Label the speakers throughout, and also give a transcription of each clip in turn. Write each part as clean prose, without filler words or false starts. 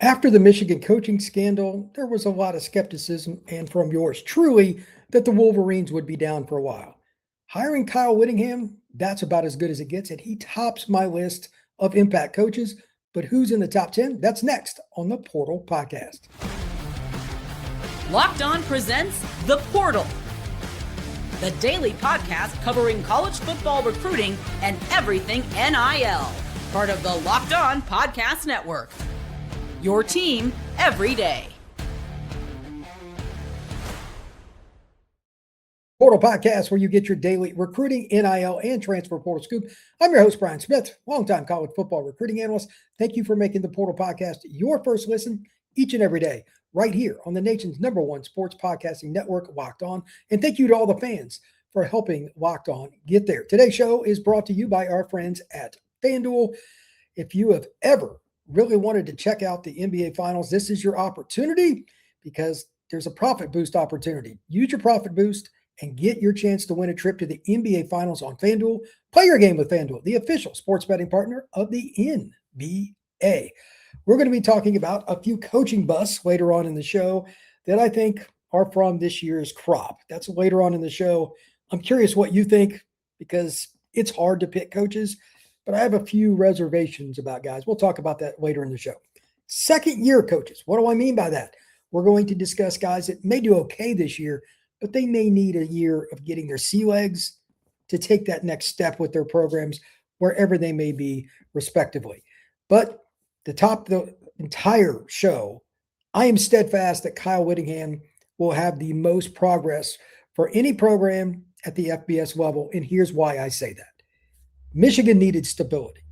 Speaker 1: After the Michigan coaching scandal, there was a lot of skepticism, and from yours truly, that the Wolverines would be down for a while. Hiring Kyle Whittingham, that's about as good as it gets, and he tops my list of impact coaches. But who's in the top 10? That's next on the Portal Podcast.
Speaker 2: Locked On presents The Portal, the daily podcast covering college football recruiting and everything NIL. Part of the Locked On Podcast Network. Your team every day.
Speaker 1: Portal Podcast, where you get your daily recruiting, NIL, and transfer portal scoop. I'm your host, Brian Smith, longtime college football recruiting analyst. Thank you for making the Portal Podcast your first listen each and every day, right here on the nation's #1 sports podcasting network, Locked On. And thank you to all the fans for helping Locked On get there. Today's show is brought to you by our friends at FanDuel. If you have ever really wanted to check out the NBA Finals, this is your opportunity because there's a profit boost opportunity. Use your profit boost and get your chance to win a trip to the NBA Finals on FanDuel. Play your game with FanDuel, the official sports betting partner of the NBA. We're going to be talking about a few coaching busts later on in the show that I think are from this year's crop. That's later on in the show. I'm curious what you think because it's hard to pick coaches, but I have a few reservations about guys. We'll talk about that later in the show. Second-year coaches. What do I mean by that? We're going to discuss guys that may do okay this year, but they may need a year of getting their sea legs to take that next step with their programs, wherever they may be, respectively. But to top the entire show, I am steadfast that Kyle Whittingham will have the most progress for any program at the FBS level, and here's why I say that. Michigan needed stability.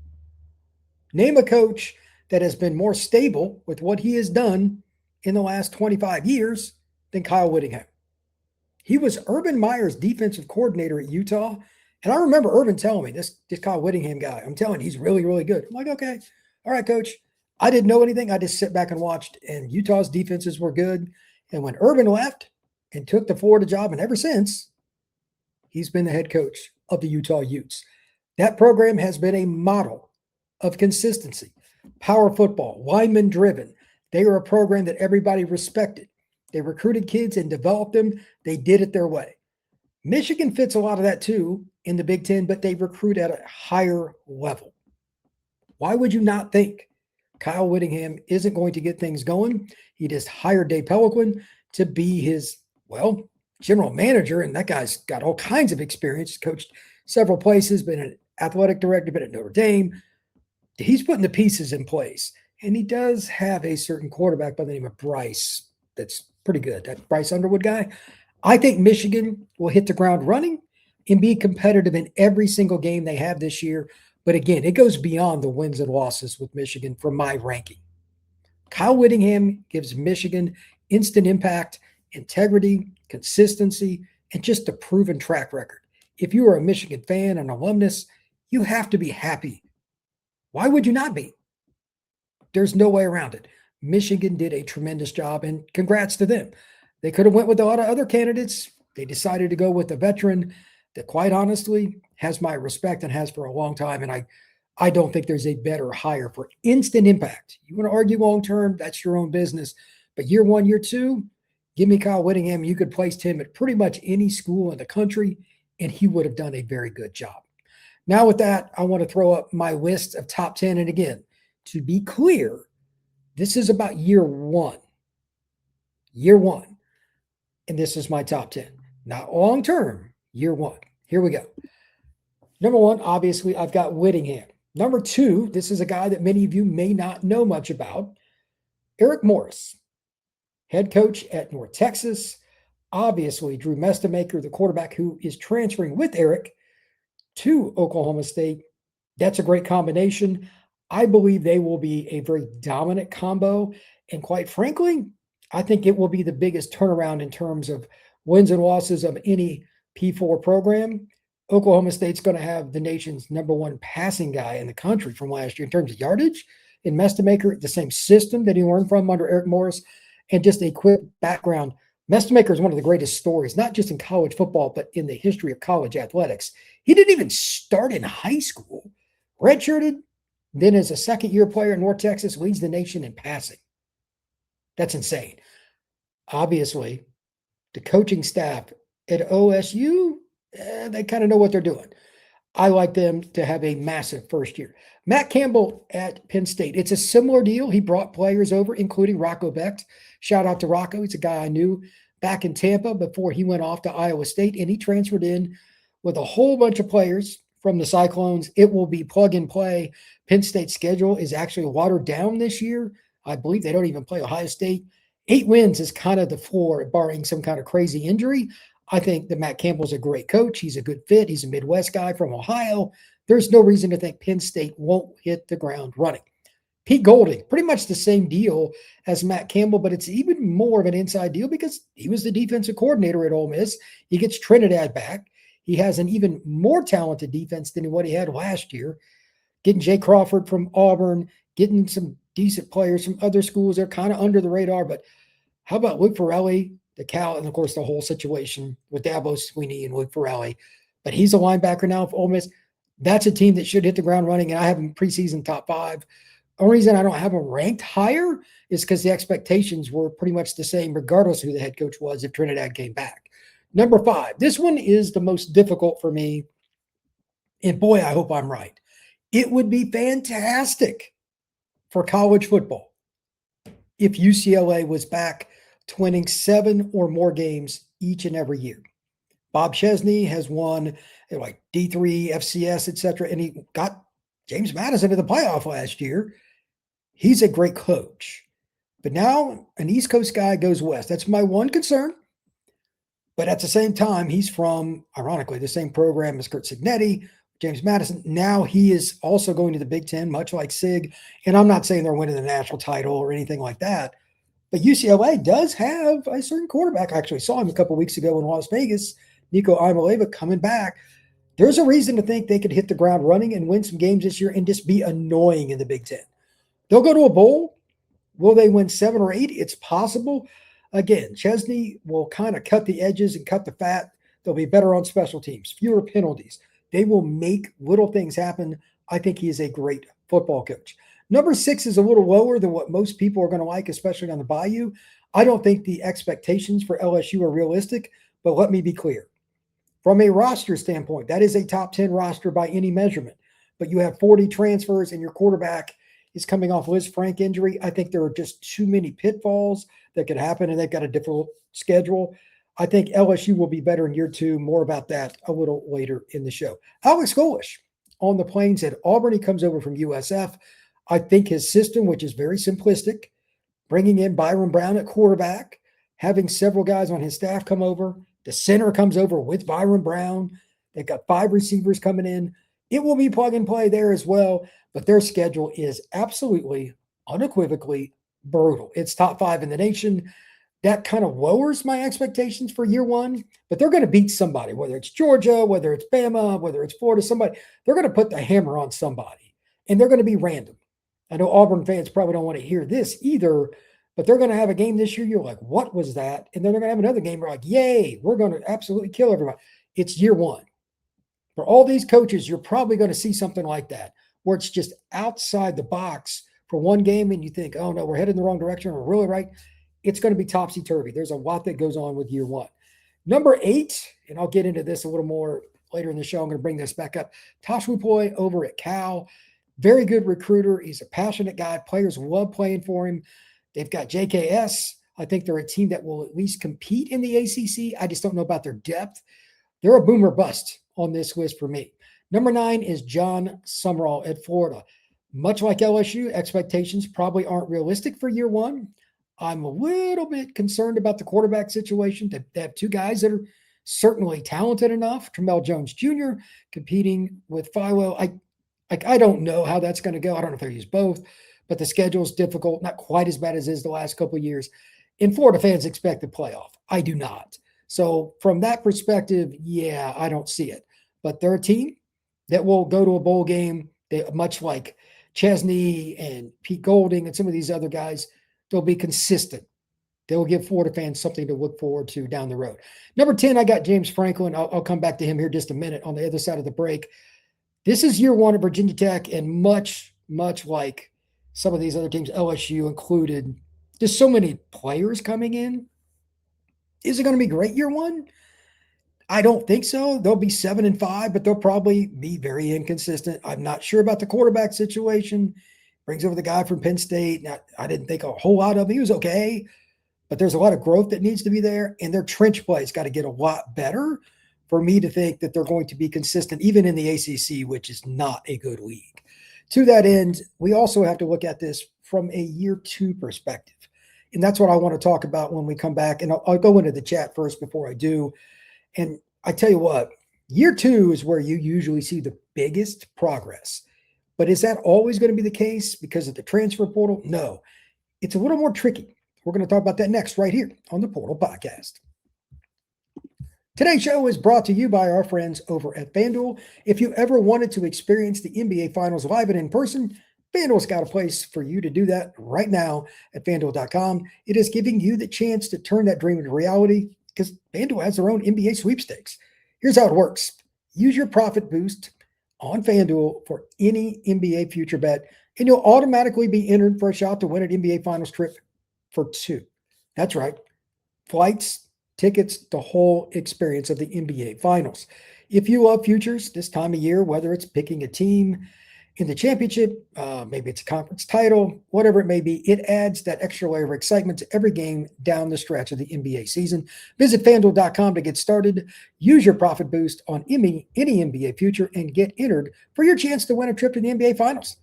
Speaker 1: Name a coach that has been more stable with what he has done in the last 25 years than Kyle Whittingham. He was Urban Meyer's defensive coordinator at Utah, and I remember Urban telling me, this Kyle Whittingham guy, I'm telling you, he's really, really good. I'm like, okay, all right, coach. I didn't know anything. I just sit back and watched, and Utah's defenses were good. And when Urban left and took the Florida job, and ever since, he's been the head coach of the Utah Utes. That program has been a model of consistency, power football, lineman driven. They are a program that everybody respected. They recruited kids and developed them. They did it their way. Michigan fits a lot of that too in the Big Ten, but they recruit at a higher level. Why would you not think Kyle Whittingham isn't going to get things going? He just hired Dave Pelican to be his, general manager, and that guy's got all kinds of experience, coached several places, been an athletic director, been at Notre Dame. He's putting the pieces in place, and he does have a certain quarterback by the name of Bryce that's pretty good, that Bryce Underwood guy. I think Michigan will hit the ground running and be competitive in every single game they have this year. But again, it goes beyond the wins and losses with Michigan from my ranking. Kyle Whittingham gives Michigan instant impact, integrity, consistency, and just a proven track record. If you are a Michigan fan and alumnus, you have to be happy. Why would you not be? There's no way around it. Michigan did a tremendous job, and congrats to them. They could have went with a lot of other candidates. They decided to go with a veteran that, quite honestly, has my respect and has for a long time, and I don't think there's a better hire for instant impact. You want to argue long-term, that's your own business. But year one, year two, give me Kyle Whittingham. You could place him at pretty much any school in the country, and he would have done a very good job. Now with that, I want to throw up my list of top 10. And again, to be clear, this is about year one. Year one. And this is my top 10. Not long-term, year one. Here we go. Number one, obviously, I've got Whittingham. Number two, this is a guy that many of you may not know much about. Eric Morris, head coach at North Texas. Obviously, Drew Mestamaker, the quarterback who is transferring with Eric to Oklahoma State. That's a great combination. I believe they will be a very dominant combo. And quite frankly, I think it will be the biggest turnaround in terms of wins and losses of any P4 program. Oklahoma State's going to have the nation's #1 passing guy in the country from last year in terms of yardage. In Mestamaker, the same system that he learned from under Eric Morris. And just a quick background, Mestamaker is one of the greatest stories, not just in college football, but in the history of college athletics. He didn't even start in high school. Redshirted, then as a second-year player in North Texas, leads the nation in passing. That's insane. Obviously, the coaching staff at OSU, they kind of know what they're doing. I like them to have a massive first year. Matt Campbell at Penn State. It's a similar deal. He brought players over, including Rocco Becht. Shout out to Rocco. He's a guy I knew back in Tampa before he went off to Iowa State, and he transferred in with a whole bunch of players from the Cyclones. It will be plug and play. Penn State's schedule is actually watered down this year. I believe they don't even play Ohio State. 8 wins is kind of the floor, barring some kind of crazy injury. I think that Matt Campbell's a great coach. He's a good fit. He's a Midwest guy from Ohio. There's no reason to think Penn State won't hit the ground running. Pete Golding, pretty much the same deal as Matt Campbell, but it's even more of an inside deal because he was the defensive coordinator at Ole Miss. He gets Trinidad back. He has an even more talented defense than what he had last year. Getting Jay Crawford from Auburn, getting some decent players from other schools. They're kind of under the radar, but how about Luke Farrelly, the Cal, and of course the whole situation with Dabo Swinney and Luke Farrelly. But he's a linebacker now for Ole Miss. That's a team that should hit the ground running, and I have them preseason top 5. The only reason I don't have them ranked higher is because the expectations were pretty much the same regardless of who the head coach was if Trinidad came back. Number 5. This one is the most difficult for me, and boy, I hope I'm right. It would be fantastic for college football if UCLA was back to winning 7 or more games each and every year. Bob Chesney has won like D3, FCS, etc., and he got James Madison to the playoff last year. He's a great coach. But now an East Coast guy goes west. That's my one concern. But at the same time, he's from, ironically, the same program as Kurt Signetti, James Madison. Now he is also going to the Big Ten, much like Sig. And I'm not saying they're winning the national title or anything like that. But UCLA does have a certain quarterback. I actually saw him a couple of weeks ago in Las Vegas, Nico Imaleva, coming back. There's a reason to think they could hit the ground running and win some games this year and just be annoying in the Big Ten. They'll go to a bowl. Will they win 7 or 8? It's possible. Again, Chesney will kind of cut the edges and cut the fat. They'll be better on special teams, fewer penalties. They will make little things happen. I think he is a great football coach. Number 6 is a little lower than what most people are going to like, especially on the Bayou. I don't think the expectations for LSU are realistic, but let me be clear. From a roster standpoint, that is a top 10 roster by any measurement. But you have 40 transfers and your quarterback is coming off Liz Frank injury. I think there are just too many pitfalls that could happen, and they've got a difficult schedule. I think LSU will be better in year 2. More about that a little later in the show. Alex Golesh on the Plains at Auburn. He comes over from USF. I think his system, which is very simplistic, bringing in Byron Brown at quarterback, having several guys on his staff come over. The center comes over with Byron Brown. They've got 5 receivers coming in. It will be plug and play there as well, but their schedule is absolutely, unequivocally brutal. It's top 5 in the nation. That kind of lowers my expectations for year 1, but they're going to beat somebody, whether it's Georgia, whether it's Bama, whether it's Florida, somebody. They're going to put the hammer on somebody, and they're going to be random. I know Auburn fans probably don't want to hear this either, but they're going to have a game this year. You're like, what was that? And then they're going to have another game. We're like, yay, we're going to absolutely kill everybody. It's year 1. For all these coaches, you're probably going to see something like that, where it's just outside the box for one game and you think, oh no, we're headed in the wrong direction. We're really right. It's going to be topsy-turvy. There's a lot that goes on with year 1. Number 8, and I'll get into this a little more later in the show. I'm going to bring this back up. Tosh Wupoy over at Cal. Very good recruiter. He's a passionate guy. Players love playing for him. They've got JKS. I think they're a team that will at least compete in the ACC. I just don't know about their depth. They're a boom or bust on this list for me. Number 9 is John Summerall at Florida. Much like LSU, expectations probably aren't realistic for year 1. I'm a little bit concerned about the quarterback situation. They have 2 guys that are certainly talented enough. Tramel Jones Jr. competing with Philo. I don't know how that's going to go. I don't know if they use both, but the schedule is difficult, not quite as bad as it is the last couple of years. And Florida fans expect the playoff. I do not. So from that perspective, yeah, I don't see it. But they're a team that will go to a bowl game, much like Chesney and Pete Golding and some of these other guys. They'll be consistent. They'll give Florida fans something to look forward to down the road. Number 10, I got James Franklin. I'll come back to him here just a minute on the other side of the break. This is year 1 at Virginia Tech, and much like some of these other teams, LSU included, Just so many players coming in. Is it going to be great year one? I don't think so. They'll be 7-5, but they'll probably be very inconsistent. I'm not sure about the quarterback situation. Brings over the guy from Penn State. Now, I didn't think a whole lot of him. He was okay, but there's a lot of growth that needs to be there, and their trench play's got to get a lot better for me to think that they're going to be consistent, even in the ACC, which is not a good league. To that end, we also have to look at this from a year two perspective. And that's what I want to talk about when we come back. And I'll go into the chat first before I do. And I tell you what, year two is where you usually see the biggest progress. But is that always going to be the case because of the transfer portal? No, it's a little more tricky. We're going to talk about that next right here on the Portal Podcast. Today's show is brought to you by our friends over at FanDuel. If you ever wanted to experience the NBA Finals live and in person, FanDuel's got a place for you to do that right now at FanDuel.com. It is giving you the chance to turn that dream into reality because FanDuel has their own NBA sweepstakes. Here's how it works. Use your profit boost on FanDuel for any NBA future bet, and you'll automatically be entered for a shot to win an NBA Finals trip for two. That's right. Flights, tickets, the whole experience of the NBA Finals. If you love futures this time of year, whether it's picking a team in the championship, maybe it's a conference title, whatever it may be, it adds that extra layer of excitement to every game down the stretch of the NBA season. Visit FanDuel.com to get started. Use your profit boost on any NBA future and get entered for your chance to win a trip to the NBA Finals.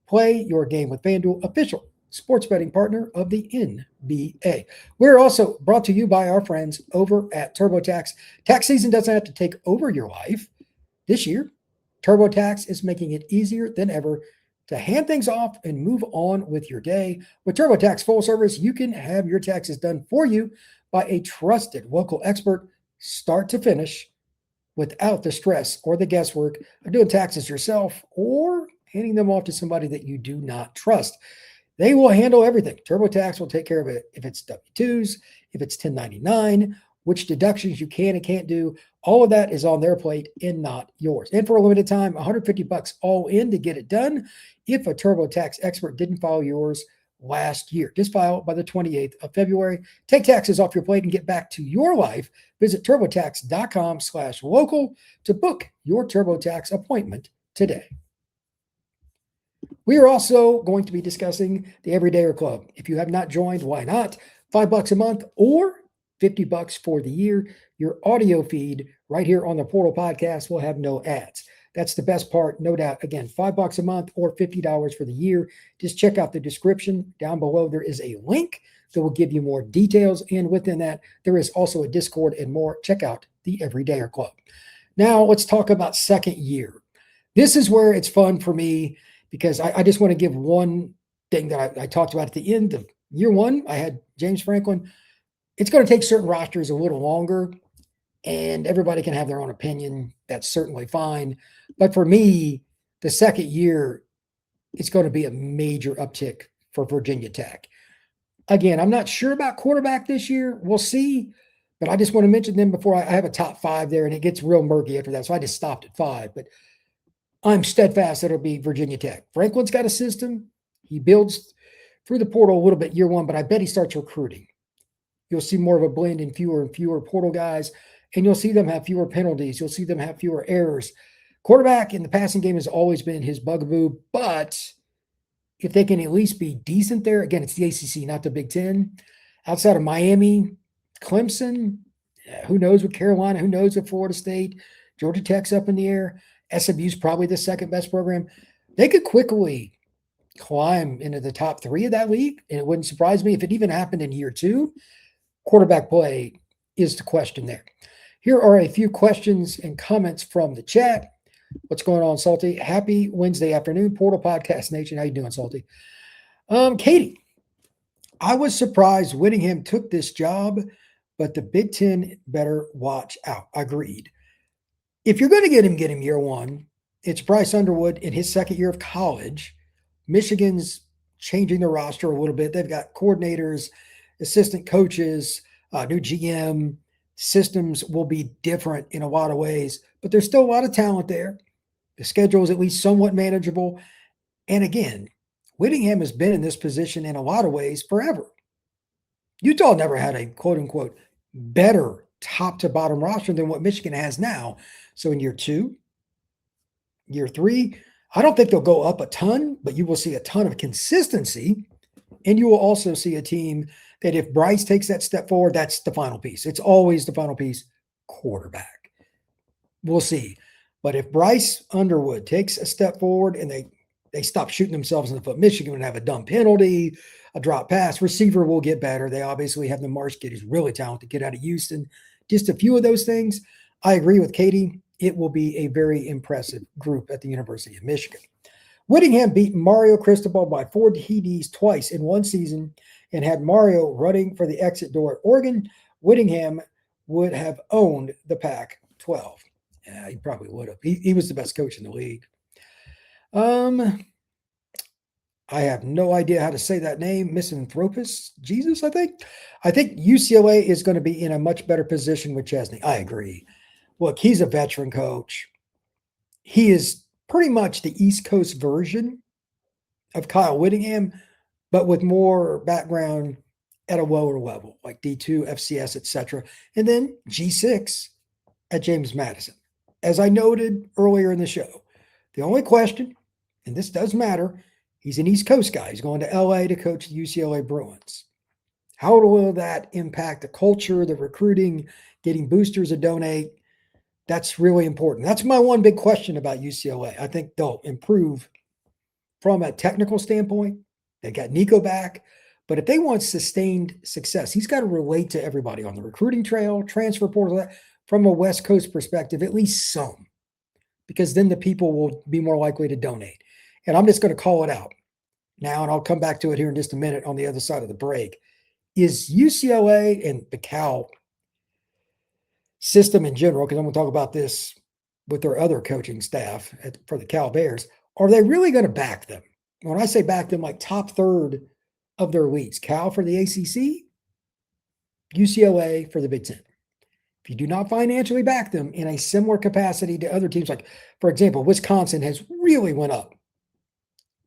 Speaker 1: Play your game with FanDuel, official sports betting partner of the NBA. We're also brought to you by our friends over at TurboTax. Tax season doesn't have to take over your life. This year, TurboTax is making it easier than ever to hand things off and move on with your day. With TurboTax Full Service, you can have your taxes done for you by a trusted local expert, start to finish, without the stress or the guesswork of doing taxes yourself or handing them off to somebody that you do not trust. They will handle everything. TurboTax will take care of it if it's W-2s, if it's 1099, which deductions you can and can't do. All of that is on their plate and not yours. And for a limited time, $150 all in to get it done if a TurboTax expert didn't file yours last year. Just file by the 28th of February. Take taxes off your plate and get back to your life. Visit TurboTax.com/local to book your TurboTax appointment today. We are also going to be discussing the Everydayer Club. If you have not joined, why not? $5 a month or $50 for the year. Your audio feed right here on the Portal Podcast will have no ads. That's the best part, no doubt. Again, $5 a month or $50 for the year. Just check out the description down below. There is a link that will give you more details. And within that, there is also a Discord and more. Check out the Everydayer Club. Now, let's talk about second year. This is where it's fun for me because I just want to give one thing that I talked about at the end of year one. I had James Franklin. It's going to take certain rosters a little longer, and everybody can have their own opinion. That's certainly fine. But for me, the second year, it's going to be a major uptick for Virginia Tech. Again, I'm not sure about quarterback this year. We'll see. But I just want to mention them before I have a top five there, and it gets real murky after that. So I just stopped at 5. But I'm steadfast that it'll be Virginia Tech. Franklin's got a system. He builds through the portal a little bit year one, but I bet he starts recruiting. You'll see more of a blend in fewer and fewer portal guys, and you'll see them have fewer penalties. You'll see them have fewer errors. Quarterback in the passing game has always been his bugaboo, but if they can at least be decent there, again, it's the ACC, not the Big Ten. Outside of Miami, Clemson, who knows with Carolina, who knows with Florida State, Georgia Tech's up in the air. SMU's probably the second best program. They could quickly climb into the top 3 of that league, and it wouldn't surprise me if it even happened in year 2. Quarterback play is the question there. Here are a few questions and comments from the chat. What's going on, Salty? Happy Wednesday afternoon, Portal Podcast Nation. How you doing, Salty? Katie, I was surprised Whittingham took this job, but the Big Ten better watch out. Agreed. If you're going to get him year one. It's Bryce Underwood in his second year of college. Michigan's changing the roster a little bit. They've got coordinators, assistant coaches, new GM. Systems will be different in a lot of ways, but there's still a lot of talent there. The schedule is at least somewhat manageable. And again, Whittingham has been in this position in a lot of ways forever. Utah never had a quote unquote better top to bottom roster than what Michigan has now. So in year 2, year 3, I don't think they'll go up a ton, but you will see a ton of consistency. And you will also see a team that if Bryce takes that step forward, that's the final piece. It's always the final piece, quarterback. We'll see. But if Bryce Underwood takes a step forward and they stop shooting themselves in the foot, Michigan would have a dumb penalty, a drop pass. Receiver will get better. They obviously have the Marsh kid who's really talented kid out of Houston. Just a few of those things. I agree with Katie. It will be a very impressive group at the University of Michigan. Whittingham beat Mario Cristobal by 4 TDs twice in one season and had Mario running for the exit door at Oregon. Whittingham would have owned the Pac-12. Yeah, he probably would have. He was the best coach in the league. I have no idea how to say that name. Misanthropus Jesus, I think. I think UCLA is going to be in a much better position with Chesney. I agree. Look, he's a veteran coach. He is pretty much the East Coast version of Kyle Whittingham, but with more background at a lower level, like D2, FCS, etc. And then G6 at James Madison. As I noted earlier in the show, the only question, and this does matter, he's an East Coast guy. He's going to LA to coach the UCLA Bruins. How will that impact the culture, the recruiting, getting boosters to donate? That's really important. That's my one big question about UCLA. I think they'll improve from a technical standpoint. They got Nico back. But if they want sustained success, he's got to relate to everybody on the recruiting trail, transfer portal, from a West Coast perspective, at least some, because then the people will be more likely to donate. And I'm just going to call it out now, and I'll come back to it here in just a minute on the other side of the break. Is UCLA and the Cal system in general, because I'm going to talk about this with their other coaching staff for the Cal Bears, are they really going to back them? When I say back them, like top third of their leagues, Cal for the ACC, UCLA for the Big Ten. If you do not financially back them in a similar capacity to other teams, like, for example, Wisconsin has really went up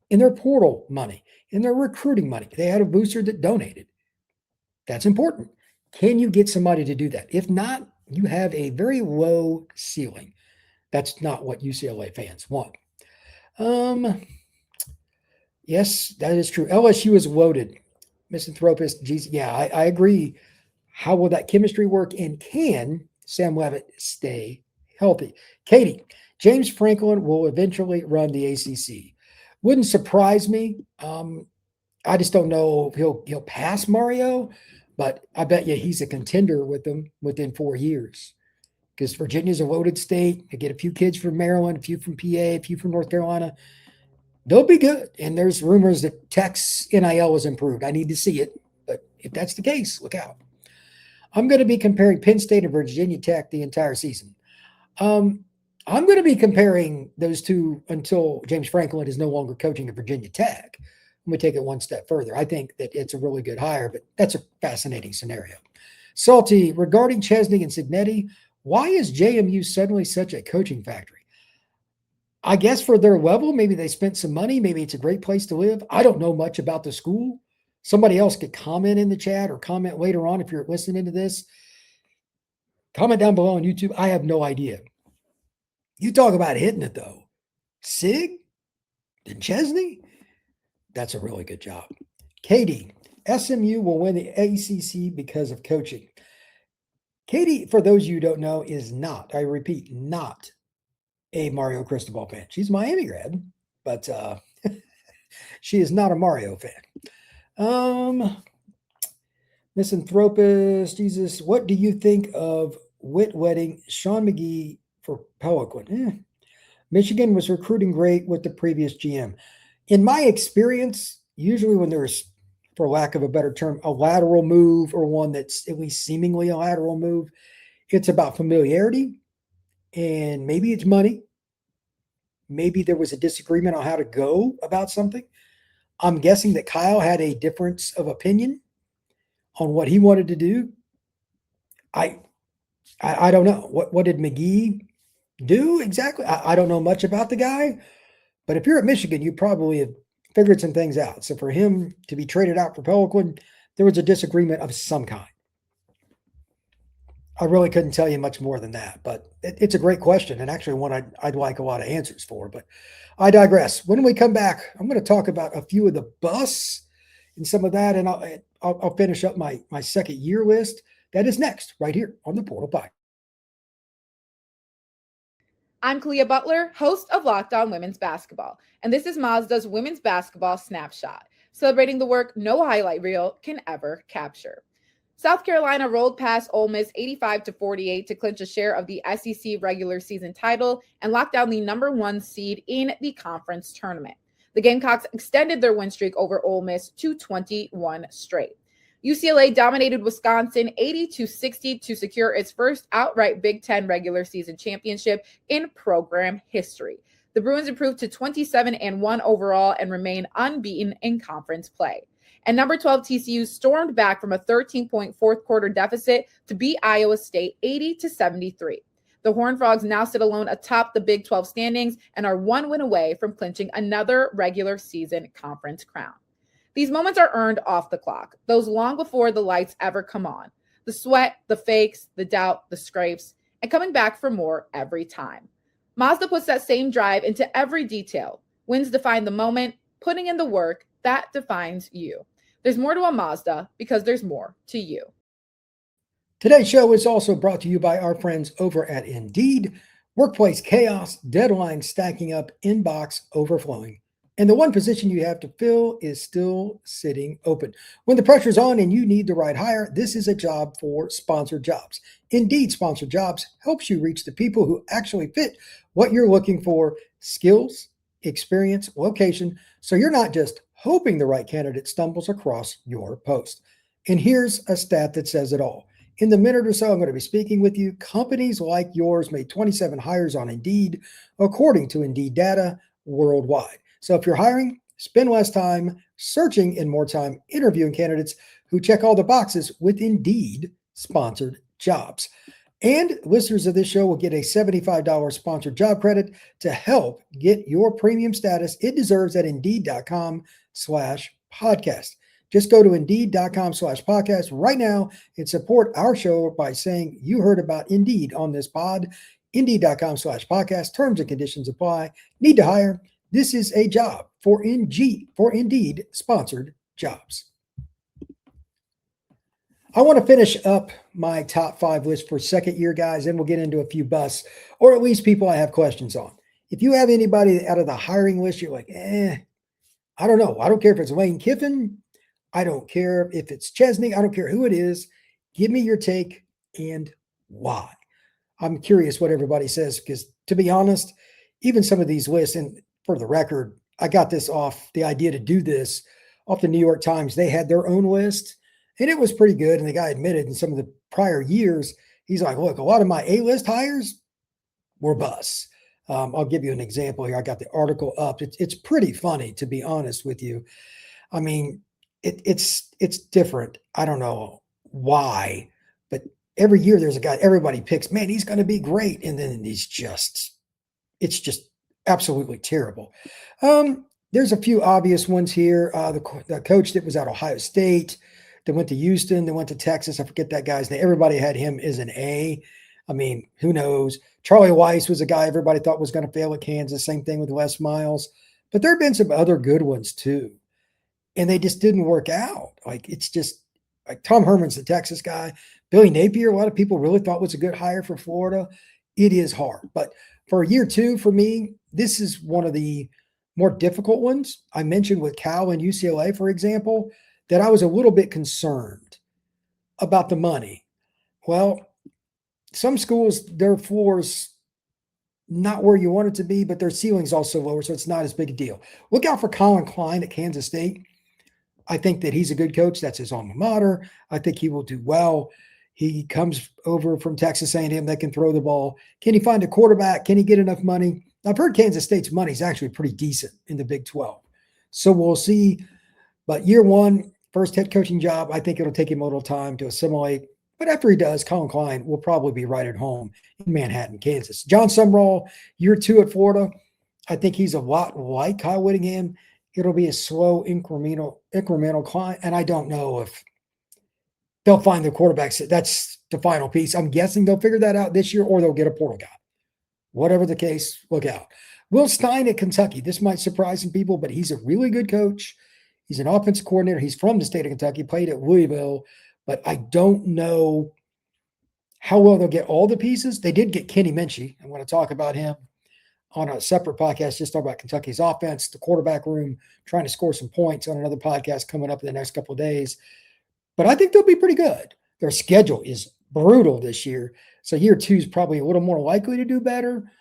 Speaker 1: in their portal money, in their recruiting money. They had a booster that donated. That's important. Can you get somebody to do that? If not, you have a very low ceiling. That's not what UCLA fans want. Yes, that is true. LSU is loaded. Misanthropist, geez, yeah, I agree. How will that chemistry work? And can Sam Leavitt stay healthy? Katie, James Franklin will eventually run the ACC. Wouldn't surprise me. I just don't know if he'll pass Mario, but I bet you he's a contender with them within 4 years. Because Virginia's a loaded state. They get a few kids from Maryland, a few from PA, a few from North Carolina. They'll be good. And there's rumors that Tech's NIL has improved. I need to see it. But if that's the case, look out. I'm going to be comparing Penn State and Virginia Tech the entire season. I'm going to be comparing those two until James Franklin is no longer coaching at Virginia Tech. I'm going to take it one step further. I think that it's a really good hire, but that's a fascinating scenario. Salty, regarding Chesney and Signetti, why is JMU suddenly such a coaching factory? I guess for their level, maybe they spent some money. Maybe it's a great place to live. I don't know much about the school. Somebody else could comment in the chat or comment later on if you're listening to this. Comment down below on YouTube. I have no idea. You talk about hitting it, though. Sig and Chesney, that's a really good job. Katie, SMU will win the ACC because of coaching. Katie, for those of you who don't know, is not, I repeat, not a Mario Cristobal fan. She's a Miami grad, but she is not a Mario fan. Misanthropist, Jesus, what do you think of Whit wedding Sean McGee for Pelican? Michigan was recruiting great with the previous GM. In my experience, usually when there's, for lack of a better term, a lateral move or one that's at least seemingly a lateral move, it's about familiarity and maybe it's money. Maybe there was a disagreement on how to go about something. I'm guessing that Kyle had a difference of opinion on what he wanted to do. I don't know. What did McGee do exactly? I don't know much about the guy, but if you're at Michigan, you probably have figured some things out. So for him to be traded out for Pelican, there was a disagreement of some kind. I really couldn't tell you much more than that, but it's a great question and actually one I'd like a lot of answers for, but I digress. When we come back, I'm going to talk about a few of the busts and some of that, and I'll finish up my second year list. That is next right here on the Portal Podcast.
Speaker 3: I'm Kalia Butler, host of Locked On Women's Basketball, and this is Mazda's Women's Basketball Snapshot, celebrating the work no highlight reel can ever capture. South Carolina rolled past Ole Miss 85-48 to clinch a share of the SEC regular season title and lock down the number 1 seed in the conference tournament. The Gamecocks extended their win streak over Ole Miss to 21 straight. UCLA dominated Wisconsin 80-60 to secure its first outright Big Ten regular season championship in program history. The Bruins improved to 27-1 overall and remain unbeaten in conference play. And number 12 TCU stormed back from a 13-point fourth quarter deficit to beat Iowa State 80-73. The Horned Frogs now sit alone atop the Big 12 standings and are 1 win away from clinching another regular season conference crown. These moments are earned off the clock, those long before the lights ever come on. The sweat, the fakes, the doubt, the scrapes, and coming back for more every time. Mazda puts that same drive into every detail. Wins define the moment, putting in the work, that defines you. There's more to a Mazda because there's more to you.
Speaker 1: Today's show is also brought to you by our friends over at Indeed. Workplace chaos, deadlines stacking up, inbox overflowing. And the one position you have to fill is still sitting open. When the pressure's on and you need the right hire, this is a job for sponsored jobs. Indeed Sponsored Jobs helps you reach the people who actually fit what you're looking for: skills, experience, location, so you're not just hoping the right candidate stumbles across your post. And here's a stat that says it all. In the minute or so I'm going to be speaking with you, companies like yours made 27 hires on Indeed, according to Indeed data worldwide. So if you're hiring, spend less time searching and more time interviewing candidates who check all the boxes with Indeed Sponsored Jobs. And listeners of this show will get a $75 sponsored job credit to help get your premium status it deserves at Indeed.com/podcast. Just go to Indeed.com/podcast right now and support our show by saying you heard about Indeed on this pod. Indeed.com/podcast. Terms and conditions apply. Need to hire? This is a job for Indeed Sponsored Jobs. I want to finish up my top 5 list for second year guys, and we'll get into a few busts, or at least people I have questions on. If you have anybody out of the hiring list, you're like, I don't know. I don't care if it's Lane Kiffin. I don't care if it's Chesney. I don't care who it is. Give me your take and why. I'm curious what everybody says, because to be honest, even some of these lists, and for the record, I got this off the idea to do this off the New York Times. They had their own list, and it was pretty good. And the guy admitted in some of the prior years, he's like, look, a lot of my A-list hires were busts. I'll give you an example here. I got the article up. It's pretty funny, to be honest with you. I mean, it's different. I don't know why, but every year there's a guy everybody picks, man, he's going to be great. And then it's just absolutely terrible. There's a few obvious ones here. The coach that was at Ohio State, that went to Houston, that went to Texas. I forget that guy's name. Everybody had him as an A. I mean, who knows? Charlie Weiss was a guy everybody thought was going to fail at Kansas. Same thing with Les Miles. But there have been some other good ones too. And they just didn't work out. Like, it's just like Tom Herman's the Texas guy. Billy Napier, a lot of people really thought was a good hire for Florida. It is hard. But for year 2, for me, this is one of the more difficult ones. I mentioned with Cal and UCLA, for example, that I was a little bit concerned about the money. Well, some schools, their floor's not where you want it to be, but their ceiling's also lower, so it's not as big a deal. Look out for Colin Klein at Kansas State. I think that he's a good coach. That's his alma mater. I think he will do well. He comes over from Texas A&M that can throw the ball. Can he find a quarterback? Can he get enough money? I've heard Kansas State's money is actually pretty decent in the Big 12. So we'll see. But year 1, first head coaching job, I think it'll take him a little time to assimilate. But after he does, Colin Klein will probably be right at home in Manhattan, Kansas. John Sumrall, year 2 at Florida. I think he's a lot like Kyle Whittingham. It'll be a slow incremental climb. And I don't know if they'll find the quarterbacks. That's the final piece. I'm guessing they'll figure that out this year, or they'll get a portal guy. Whatever the case, look out. Will Stein at Kentucky. This might surprise some people, but he's a really good coach. He's an offensive coordinator. He's from the state of Kentucky, played at Louisville, but I don't know how well they'll get all the pieces. They did get Kenny Minchie. I want to talk about him on a separate podcast, just talk about Kentucky's offense, the quarterback room, trying to score some points on another podcast coming up in the next couple of days. But I think they'll be pretty good. Their schedule is brutal this year. So year 2 is probably a little more likely to do better.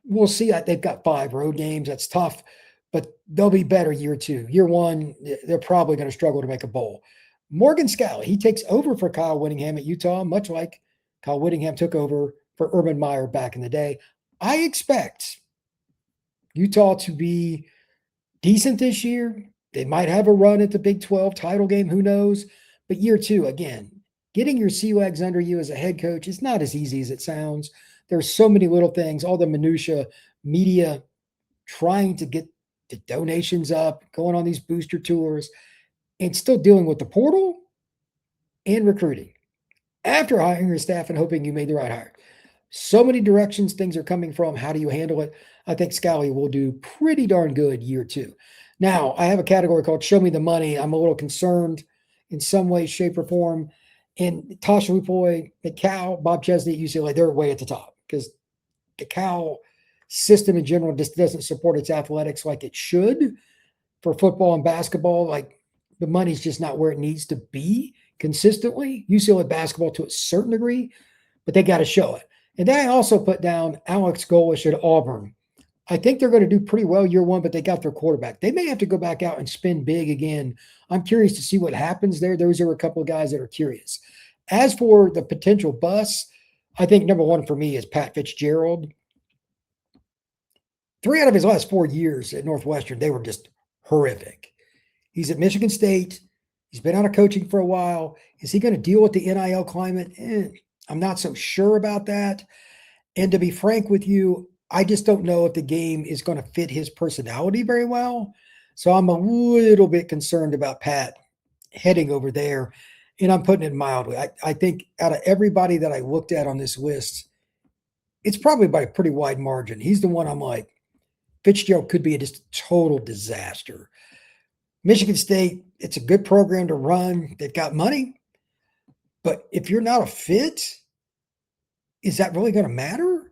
Speaker 1: We'll see. They've got 5 road games. That's tough, but they'll be better year 2. Year 1, they're probably going to struggle to make a bowl. Morgan Scalley, he takes over for Kyle Whittingham at Utah, much like Kyle Whittingham took over for Urban Meyer back in the day. I expect Utah to be decent this year. They might have a run at the Big 12 title game. Who knows? But year 2, again, getting your sea legs under you as a head coach is not as easy as it sounds. There's so many little things, all the minutia, media trying to get the donations up, going on these booster tours, and still dealing with the portal and recruiting after hiring your staff and hoping you made the right hire. So many directions things are coming from. How do you handle it? I think Scally will do pretty darn good year 2. Now, I have a category called Show Me the Money. I'm a little concerned in some way, shape, or form. And Tasha Lupoy, the Cal, Bob Chesney at UCLA, they're way at the top because the Cal system in general just doesn't support its athletics like it should for football and basketball. Like the money's just not where it needs to be consistently. UCLA basketball to a certain degree, but they got to show it. And then I also put down Alex Golish at Auburn. I think they're going to do pretty well year 1, but they got their quarterback. They may have to go back out and spin big again. I'm curious to see what happens there. Those are a couple of guys that are curious. As for the potential bust, I think number 1 for me is Pat Fitzgerald. 3 out of his last 4 years at Northwestern, they were just horrific. He's at Michigan State. He's been out of coaching for a while. Is he going to deal with the NIL climate? I'm not so sure about that. And to be frank with you, I just don't know if the game is going to fit his personality very well. So I'm a little bit concerned about Pat heading over there, and I'm putting it mildly. I think out of everybody that I looked at on this list, it's probably by a pretty wide margin. He's the one I'm like, Fitzgerald could be just a total disaster. Michigan State, it's a good program to run. They've got money. But if you're not a fit, is that really going to matter?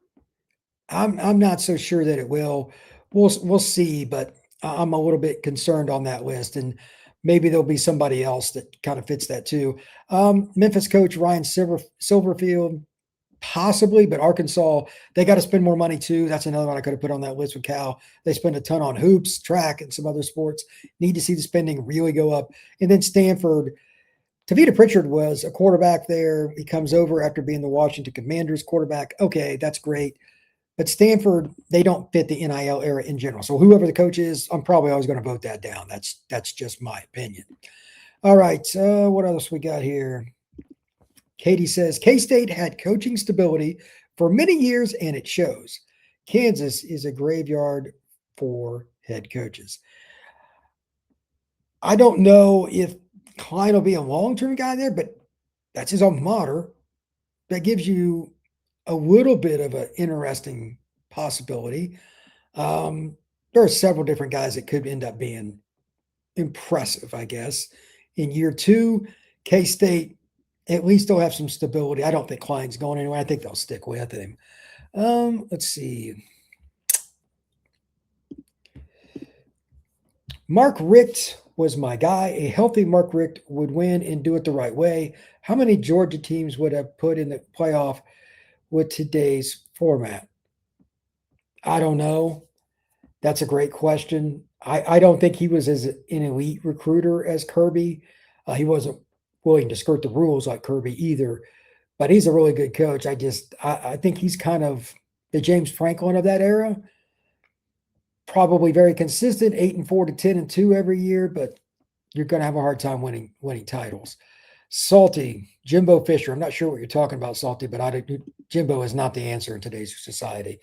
Speaker 1: I'm not so sure that it will. We'll see, but I'm a little bit concerned on that list, and maybe there'll be somebody else that kind of fits that too. Memphis coach Ryan Silverfield, possibly, but Arkansas, they got to spend more money too. That's another one I could have put on that list with Cal. They spend a ton on hoops, track, and some other sports. Need to see the spending really go up. And then Stanford, Tavita Pritchard was a quarterback there. He comes over after being the Washington Commanders quarterback. Okay, that's great. But Stanford, they don't fit the NIL era in general. So whoever the coach is, I'm probably always going to vote that down. That's just my opinion. All right, what else we got here? Katie says, K-State had coaching stability for many years, and it shows. Kansas is a graveyard for head coaches. I don't know if Klein will be a long-term guy there, but that's his alma mater. That gives you a little bit of an interesting possibility. There are several different guys that could end up being impressive, I guess. In year 2, K-State, at least they'll have some stability. I don't think Klein's going anywhere. I think they'll stick with him. Let's see. Mark Richt was my guy. A healthy Mark Richt would win and do it the right way. How many Georgia teams would have put in the playoff with today's format? I don't know. That's a great question. I don't think he was as an elite recruiter as Kirby. He wasn't willing to skirt the rules like Kirby either, but he's a really good coach. I think he's kind of the James Franklin of that era. Probably very consistent, 8-4 to 10-2 every year, but you're going to have a hard time winning titles. Salty, Jimbo Fisher. I'm not sure what you're talking about, Salty, but Jimbo is not the answer in today's society.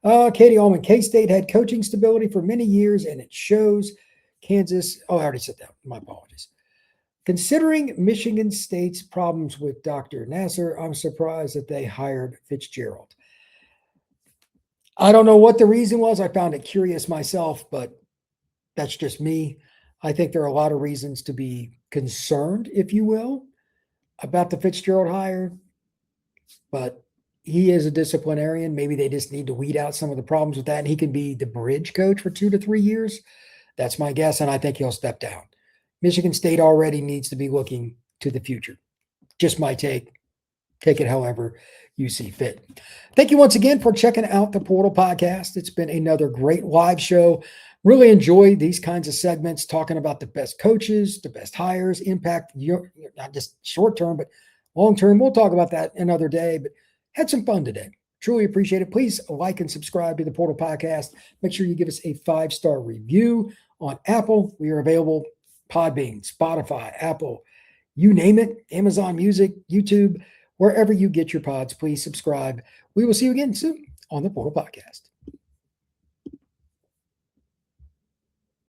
Speaker 1: Katie Allman, K-State had coaching stability for many years, and it shows. Kansas, I already said that. My apologies. Considering Michigan State's problems with Dr. Nasser, I'm surprised that they hired Fitzgerald. I don't know what the reason was. I found it curious myself, but that's just me. I think there are a lot of reasons to be concerned, if you will, about the Fitzgerald hire, but he is a disciplinarian. Maybe they just need to weed out some of the problems with that, and he can be the bridge coach for 2 to 3 years. That's my guess, and I think he'll step down. Michigan State already needs to be looking to the future. Just my take. Take it however you see fit. Thank you once again for checking out the Portal Podcast. It's been another great live show. Really enjoy these kinds of segments, talking about the best coaches, the best hires, impact, not just short term, but long term. We'll talk about that another day, but had some fun today. Truly appreciate it. Please like and subscribe to the Portal Podcast. Make sure you give us a 5-star review on Apple. We are available Podbean, Spotify, Apple, you name it, Amazon Music, YouTube, wherever you get your pods. Please subscribe. We will see you again soon on the Portal Podcast.